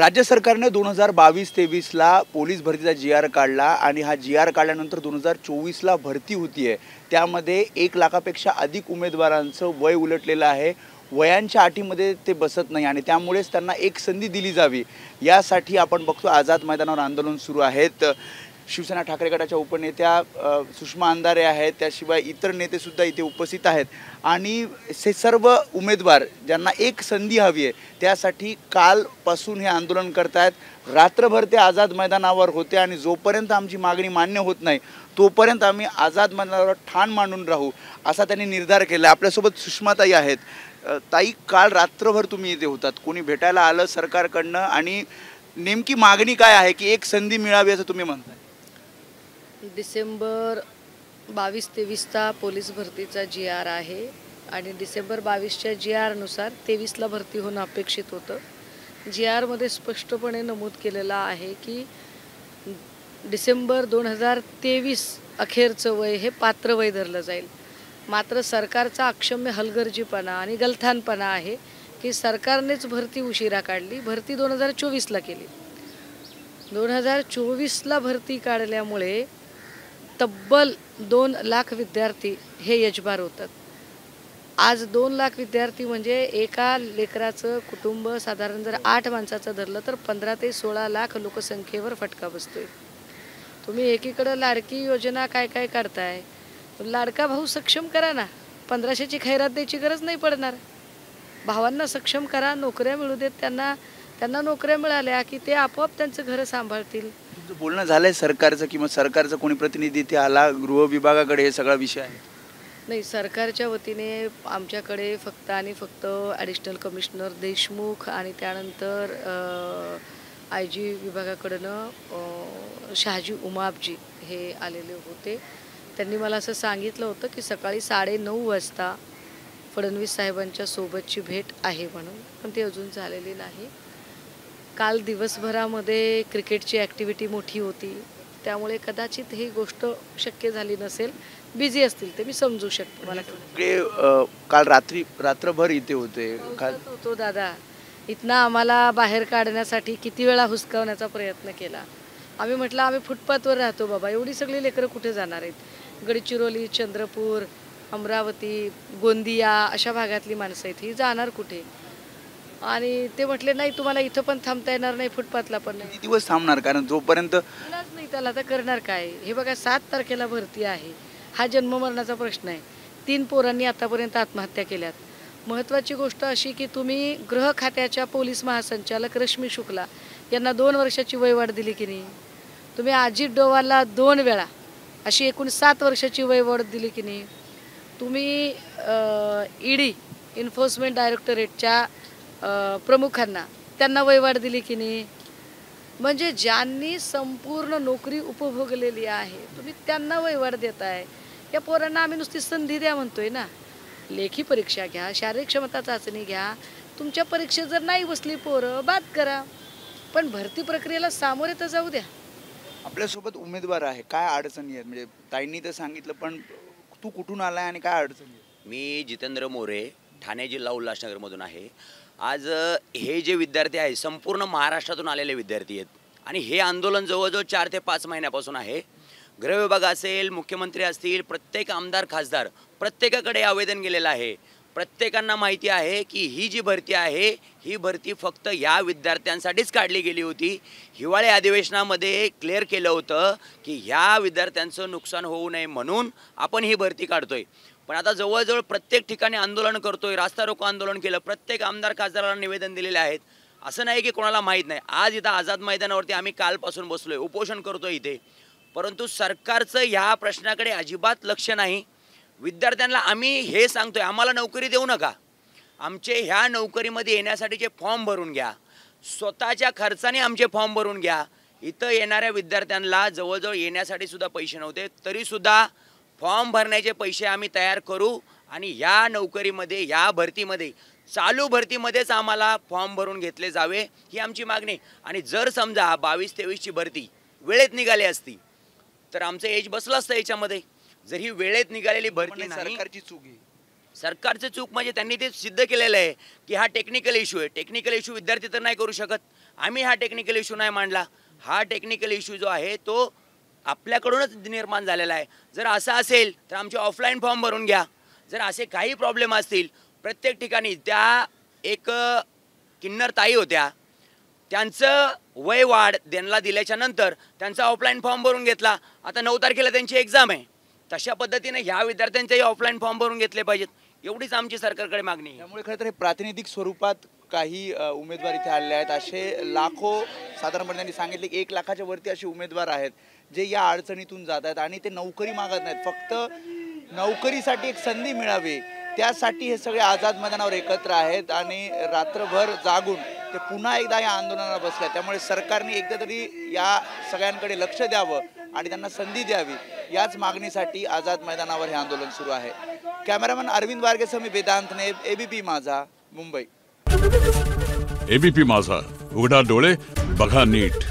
राज्य सरकारने 2022-23ला पोलीस भरतीचा जी.आर. काढला आणि हा जी.आर. काढल्यानंतर 2024ला भरती होतीये। त्यामध्ये 1 लाखापेक्षा अधिक उमेदवारांचं वय उलटलेलं आहे। वयांच्या अटीमध्ये ते बसत नाही आणि त्यामुळेच त्यांना एक संधी दिली जावी यासाठी आपण बघतो आझाद मैदानावर आंदोलन सुरू आहेत। शिवसेना ठाकरे गटाच्या उपनेत्या सुषमा अंधारे आहेत, त्याशिवाय इतर नेते सुद्धा इथे उपस्थित आहेत आणि हे सर्व उमेदवार ज्यांना एक संधी हवी आहे त्यासाठी कालपासून हे आंदोलन करतायत। रात्रभर ते आझाद मैदानावर होते आणि जोपर्यंत आमची मागणी मान्य होत नाही तोपर्यंत आम्ही आझाद मैदानावर ठाण मांडून राहू असा त्यांनी निर्धार केला। आपल्यासोबत सुषमाताई आहेत। ताई, काल रात्रभर तुम्ही इथे होतात, कोणी भेटायला आलं सरकारकडनं आणि नेमकी मागणी काय आहे की एक संधी मिळावी असं तुम्ही म्हणताय? डिसेंबर 22-23चा पोलीस भरतीचा जी.आर. आहे आणि डिसेंबर 22च्या जी.आर.नुसार 23ला भरती होणं अपेक्षित होतं। जी.आर.मध्ये स्पष्टपणे नमूद केलेलं आहे की डिसेंबर 2023 अखेरचं वय हे पात्र वय धरलं जाईल। मात्र सरकारचा अक्षम्य हलगर्जीपणा आणि गलथानपणा आहे की सरकारनेच भरती उशिरा काढली, भरती 2024ला केली। 2024ला भरती काढल्यामुळे तब्बल 2 लाख विद्यार्थी हे यजबार होतात। आज 2 लाख विद्यार्थी म्हणजे एका लेकराचं कुटुंब साधारण जर 8 माणसाचं धरलं तर 15 ते 16 लाख लोकसंख्येवर फटका बसतोय। तुम्ही एकीकडे लाडकी योजना काय काय काढताय, लाडका भाऊ सक्षम करा ना, 1500ची खैरात द्यायची गरज नाही पडणार। भावांना सक्षम करा, नोकऱ्या मिळू देत त्यांना नोकऱ्या मिळाल्या की ते आपोआप त्यांचं घर सांभाळतील। तुमचं बोलणं झालंय सरकारचं किंवा सरकारचा कोणी प्रतिनिधी इथे आला गृह विभागाकडे हे सगळा विषय आहे? नाही, सरकारच्या वतीने आमच्याकडे फक्त आणि फक्त ॲडिशनल कमिशनर देशमुख आणि त्यानंतर IG विभागाकडनं शहाजी उमापजी हे आलेले होते। त्यांनी मला असं सांगितलं होतं की सकाळी 9:30 वाजता फडणवीस साहेबांच्या सोबतची भेट आहे म्हणून, पण ते अजून झालेली नाही। काल दिवसभरामध्ये क्रिकेटची ॲक्टिव्हिटी मोठी होती, त्यामुळे कदाचित ही गोष्ट शक्य झाली नसेल, बिझी असतील ते मी समजू शकतो। मला काल रात्रभर इथे होते होतो दादा, इथनं आम्हाला बाहेर काढण्यासाठी किती वेळा हुसकावण्याचा प्रयत्न केला। आम्ही म्हटलं आम्ही फुटपाथवर राहतो बाबा, एवढी सगळी लेकरं कुठे जाणार आहेत? गडचिरोली, चंद्रपूर, अमरावती, गोंदिया अशा भागातली माणसं आहेत, ही जाणार कुठे? आणि ते म्हटले नाही तुम्हाला इथं पण थांबता येणार नाही, फुटपाथला पण नाही। किती दिवस थांबणार? कारण जोपर्यंत नाही त्याला तर करणार काय? हे बघा 7 तारखेला भरती आहे, हा जन्ममरणाचा प्रश्न आहे। 3 पोरांनी आतापर्यंत आत्महत्या केल्यात। महत्त्वाची गोष्ट अशी की तुम्ही गृह खात्याच्या पोलीस महासंचालक रश्मी शुक्ला यांना 2 वर्षाची वयवाढ दिली की नाही? तुम्ही अजित डोवालला 2 वेळा अशी एकूण 7 वर्षाची वयवाढ दिली की नाही? तुम्ही ED एन्फोर्समेंट डायरेक्टरेटच्या प्रमुखांना त्यांना वयवाढ दिली की नाही? म्हणजे ज्यांनी संपूर्ण नोकरी उपभोगलेली आहे तुम्ही त्यांना वयवाढ देताय। या पोरांना आम्ही नुसती संधी द्या म्हणतोय ना। लेखी परीक्षा घ्या, शारीरिक क्षमता चाचणी घ्या, तुमच्या परीक्षेत जर नाही बसली पोरं बाद करा, पण भरती प्रक्रियेला सामोरे तर जाऊ द्या। आपल्यासोबत उमेदवार आहे, काय अडचणी आहेत? म्हणजे ताईंनी तर सांगितलं, पण तू कुठून आलाय आणि काय अडचणी आहेत? मी जितेंद्र मोरे, ठाणे जिल्हा उल्हासनगरमधून आहे। आज हे जे विद्यार्थी आहे संपूर्ण महाराष्ट्रातून आलेले विद्यार्थी आहेत आणि हे आंदोलन जवळजवळ 4 ते 5 महिन्यापासून आहे। गृह विभाग असेल, मुख्यमंत्री असतील, प्रत्येक आमदार खासदार प्रत्येकाकडे आवेदन गेलेलं आहे। प्रत्येकांना माहिती आहे की ही जी भरती आहे ही भरती फक्त या विद्यार्थ्यांसाठीच काढली गेली होती। हिवाळी अधिवेशनामध्ये क्लिअर केलं होतं की ह्या विद्यार्थ्यांचं नुकसान होऊ नये म्हणून आपण ही भरती काढतोय। पण आता जवळजवळ प्रत्येक ठिकाणी आंदोलन करतोय, रास्ता रोको आंदोलन केलं, प्रत्येक आमदार खासदारांना निवेदन दिलेले आहेत। असं नाही की कोणाला माहीत नाही। आज इथं आझाद मैदानावरती आम्ही कालपासून बसलोय, उपोषण करतोय इथे, परंतु सरकारचं ह्या प्रश्नाकडे अजिबात लक्ष नाही। विद्यार्थ्यांना आम्ही हे सांगतोय आम्हाला नोकरी देऊ नका, आमचे ह्या नोकरीमध्ये येण्यासाठीचे फॉर्म भरून घ्या, स्वतःच्या खर्चाने आमचे फॉर्म भरून घ्या। इथं येणाऱ्या विद्यार्थ्यांना जवळजवळ येण्यासाठी सुद्धा पैसे नव्हते, तरीसुद्धा फॉर्म भरण्याचे पैसे आम्ही तयार करू आणि या नोकरीमध्ये, या भरतीमध्ये, चालू भरतीमध्येच आम्हाला फॉर्म भरून घेतले जावे ही आमची मागणी। आणि जर समजा 22-23ची भरती वेळेत निघाली असती तर आमचं एज बसलं असतं याच्यामध्ये। जर ही वेळेत निघालेली भरती नाही, सरकारची चूक आहे। सरकारचं चूक म्हणजे त्यांनी ते सिद्ध केलेलं आहे की हा टेक्निकल इश्यू आहे. टेक्निकल इश्यू विद्यार्थी तर नाही करू शकत. आम्ही हा टेक्निकल इश्यू नाही मांडला. हा टेक्निकल इश्यू जो आहे तो आपल्याकडूनच निर्माण झालेला आहे. जर असं असेल तर आमचे ऑफलाईन फॉर्म भरून घ्या. जर असे काही प्रॉब्लेम असतील प्रत्येक ठिकाणी, त्या एक किन्नर ताई होत्या, त्यांचं वय वाढ त्यांना दिल्याच्या नंतर त्यांचा ऑफलाईन फॉर्म भरून घेतला. आता 9 तारखेला त्यांची एक्झाम आहे. तशा पद्धतीने ह्या विद्यार्थ्यांचेही ऑफलाईन फॉर्म भरून घेतले पाहिजेत. एवढीच आमची सरकारकडे मागणी आहे. त्यामुळे खरं तर हे प्रातिनिधिक स्वरूपात काही उमेदवार इथे आले आहेत. असे लाखो, साधारणपणे त्यांनी सांगितले की 1 लाखाच्या वरती असे उमेदवार आहेत जे या अडचणीतून जात आहेत आणि ते नोकरी मागत नाहीत. फक्त नोकरीसाठी एक संधी मिळावी त्यासाठी हे सगळे आझाद मैदानावर एकत्र आहेत आणि रात्रभर जागून ते पुन्हा एकदा या आंदोलनाला बसले. त्यामुळे सरकारने एकदा तरी या सगळ्यांकडे लक्ष द्यावं आणि त्यांना संधी द्यावी, याच मागणीसाठी आझाद मैदानावर हे आंदोलन सुरू आहे. कॅमेरामॅन अरविंद वारगेसह मी वेदांत नेब, एबीपी माझा, मुंबई. एबीपी माझा, उघडा डोळे बघा नीट.